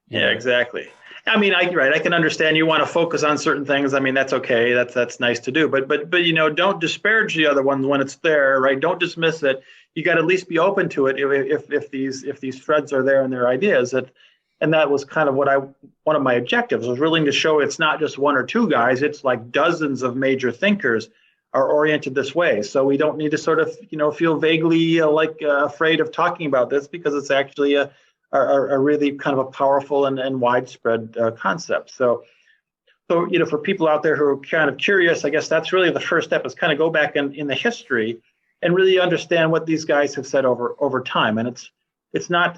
Yeah, exactly. I mean, I can understand you want to focus on certain things. I mean, that's okay. That's nice to do. But don't disparage the other ones when it's there, right? Don't dismiss it. You got to at least be open to it if these threads are there and their ideas. And that was kind of one of my objectives was really to show it's not just one or two guys. It's like dozens of major thinkers are oriented this way. So we don't need to sort of feel vaguely afraid of talking about this because it's actually a really kind of a powerful and widespread concept. So for people out there who are kind of curious, I guess that's really the first step is kind of go back in the history and really understand what these guys have said over time. And it's not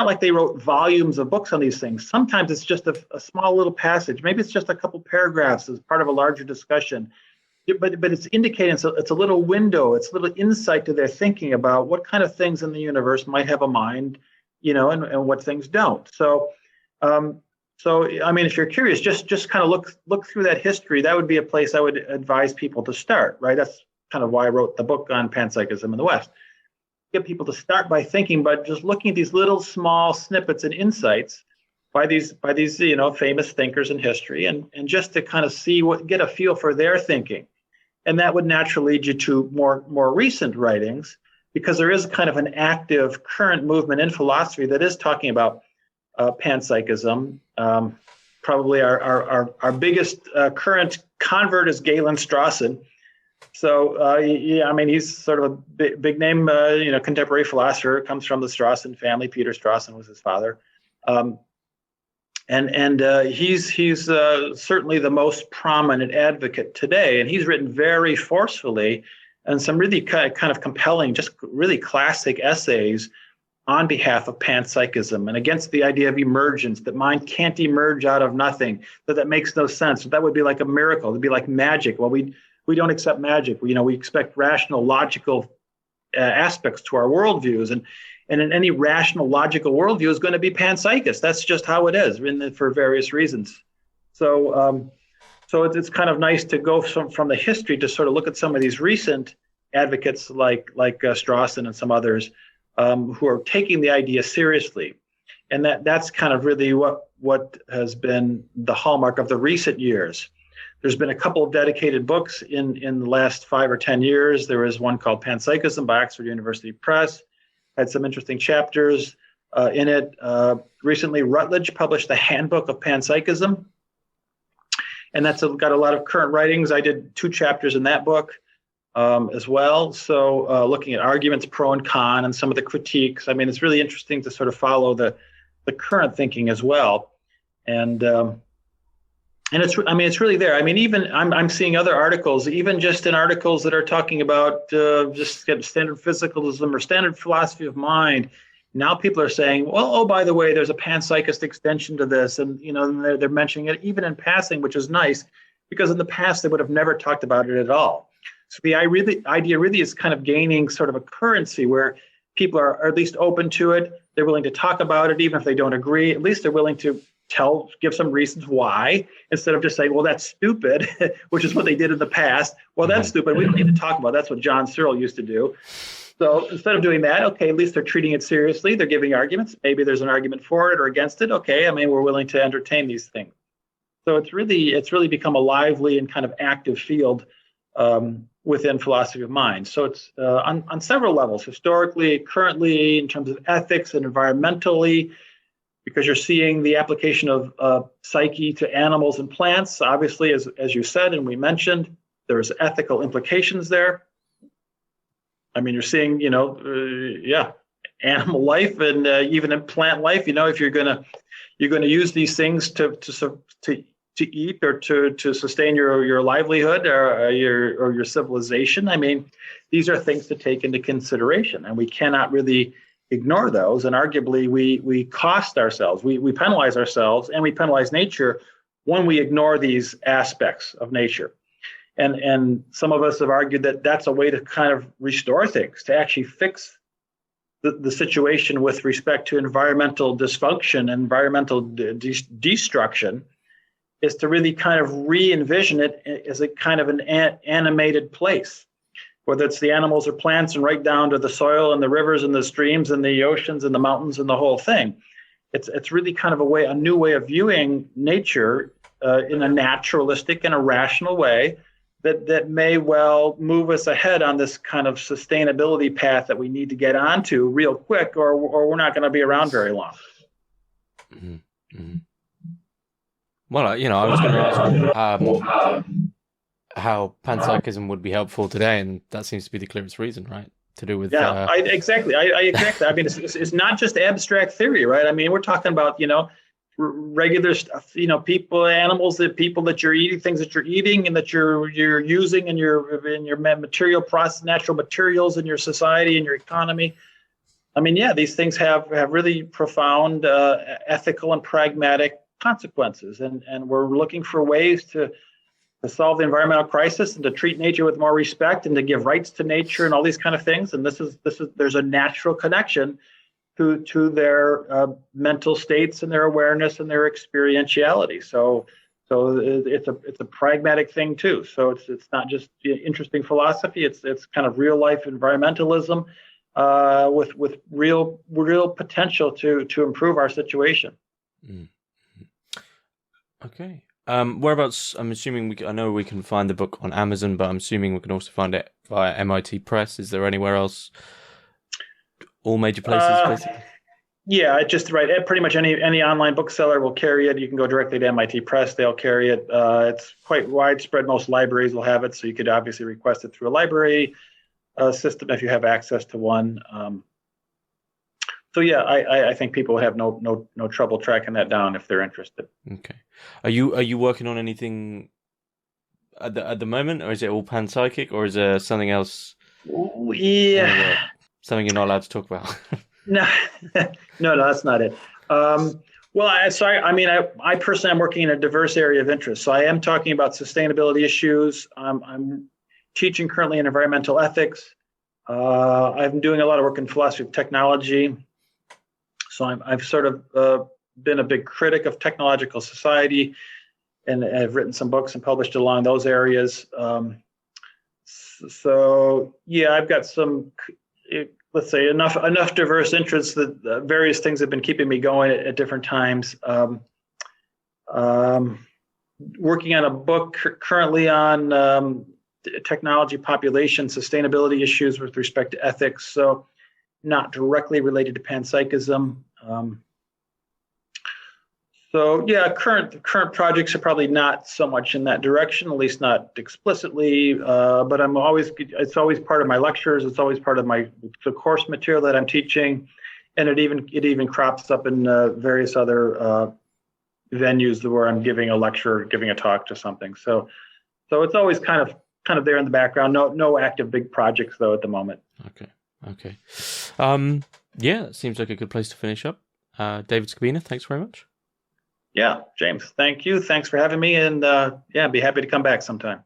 like they wrote volumes of books on these things. Sometimes it's just a small little passage. Maybe it's just a couple paragraphs as part of a larger discussion. but it's indicating, so it's a little window, it's a little insight to their thinking about what kind of things in the universe might have a mind, and what things don't. So, I mean, if you're curious, just kind of look through that history. That would be a place I would advise people to start, right? That's kind of why I wrote the book on panpsychism in the West. Get people to start by thinking, but just looking at these little small snippets and insights by these famous thinkers in history, and just to kind of get a feel for their thinking. And that would naturally lead you to more recent writings, because there is kind of an active current movement in philosophy that is talking about panpsychism. Probably our biggest current convert is Galen Strawson. So I mean, he's sort of a big name, contemporary philosopher. Comes from the Strawson family. Peter Strawson was his father. And he's certainly the most prominent advocate today, and he's written very forcefully and some really kind of compelling, just really classic essays on behalf of panpsychism and against the idea of emergence, that mind can't emerge out of nothing, that makes no sense. That would be like a miracle. It'd be like magic. Well, we don't accept magic. We expect rational, logical aspects to our worldviews, and in any rational, logical worldview is going to be panpsychist. That's just how it is, for various reasons. So, it's kind of nice to go from the history to sort of look at some of these recent advocates like Strawson and some others who are taking the idea seriously, and that's kind of really what has been the hallmark of the recent years. There's been a couple of dedicated books in the last 5 or 10 years. There was one called Panpsychism by Oxford University Press. Had some interesting chapters in it. Recently, Routledge published the Handbook of Panpsychism, and that's got a lot of current writings. I did 2 chapters in that book as well. So looking at arguments pro and con and some of the critiques. I mean, it's really interesting to sort of follow the current thinking as well. And it's really there. I mean, even I'm seeing other articles, even just in articles that are talking about just standard physicalism or standard philosophy of mind. Now people are saying, well, oh, by the way, there's a panpsychist extension to this, and they're mentioning it even in passing, which is nice, because in the past they would have never talked about it at all. So the idea really is kind of gaining sort of a currency where people are at least open to it. They're willing to talk about it, even if they don't agree. At least they're willing to give some reasons why, instead of just saying, well, that's stupid, which is what they did in the past. Well, that's stupid. We don't need to talk about it. That's what John Searle used to do. So instead of doing that, okay, at least they're treating it seriously. They're giving arguments. Maybe there's an argument for it or against it. Okay, I mean, we're willing to entertain these things. So it's really become a lively and kind of active field within philosophy of mind. So it's on several levels, historically, currently, in terms of ethics and environmentally, because you're seeing the application of psyche to animals and plants. Obviously, as you said and we mentioned, there's ethical implications there. I mean, you're seeing, animal life and even in plant life. If you're gonna use these things to eat or to sustain your livelihood or your civilization. I mean, these are things to take into consideration, and we cannot really ignore those. And arguably, we cost ourselves, we penalize ourselves, and we penalize nature when we ignore these aspects of nature. And some of us have argued that that's a way to kind of restore things, to actually fix the situation with respect to environmental dysfunction, environmental destruction, is to really kind of re-envision it as a kind of an animated place, whether it's the animals or plants, and right down to the soil and the rivers and the streams and the oceans and the mountains and the whole thing. It's really kind of a new way of viewing nature in a naturalistic and a rational way that may well move us ahead on this kind of sustainability path that we need to get onto real quick, or we're not going to be around very long. Mm-hmm. Mm-hmm. Well, I was going to ask how panpsychism would be helpful today, and that seems to be the clearest reason, right? To do with exactly. I mean, it's not just abstract theory, right? I mean, we're talking about regular stuff. People, animals, people that you're eating, things that you're eating, and that you're using in your material process, natural materials in your society and your economy. I mean, these things have really profound ethical and pragmatic consequences, and we're looking for ways to to solve the environmental crisis and to treat nature with more respect and to give rights to nature and all these kind of things. And there's a natural connection to their mental states and their awareness and their experientiality. So it's a pragmatic thing too. So it's not just interesting philosophy. It's kind of real life environmentalism with real potential to improve our situation. Mm. Okay. Whereabouts? I'm assuming I know we can find the book on Amazon, but I'm assuming we can also find it via MIT Press. Is there anywhere else? All major places, basically. Yeah, just right. Pretty much any online bookseller will carry it. You can go directly to MIT Press; they'll carry it. It's quite widespread. Most libraries will have it, so you could obviously request it through a library system if you have access to one. So yeah, I think people have no trouble tracking that down if they're interested. Okay. Are you working on anything at the moment, or is it all panpsychic, or is there something else? Yeah. Something you're not allowed to talk about. No, that's not it. Well, I personally am working in a diverse area of interest. So I am talking about sustainability issues. I'm teaching currently in environmental ethics. I'm doing a lot of work in philosophy of technology. So I've sort of been a big critic of technological society, and I've written some books and published along those areas. So yeah, I've got some, let's say, enough diverse interests that various things have been keeping me going at different times. Working on a book currently on technology, population, sustainability issues with respect to ethics. So not directly related to panpsychism. So yeah, current projects are probably not so much in that direction, at least not explicitly. But it's always part of my lectures. It's always part of the course material that I'm teaching, and it even crops up in various other venues where I'm giving a lecture, giving a talk to something. So it's always kind of there in the background. No active big projects though at the moment. Okay. Yeah, that seems like a good place to finish up. David Skrbina, thanks very much. Yeah, James, thank you. Thanks for having me, and be happy to come back sometime.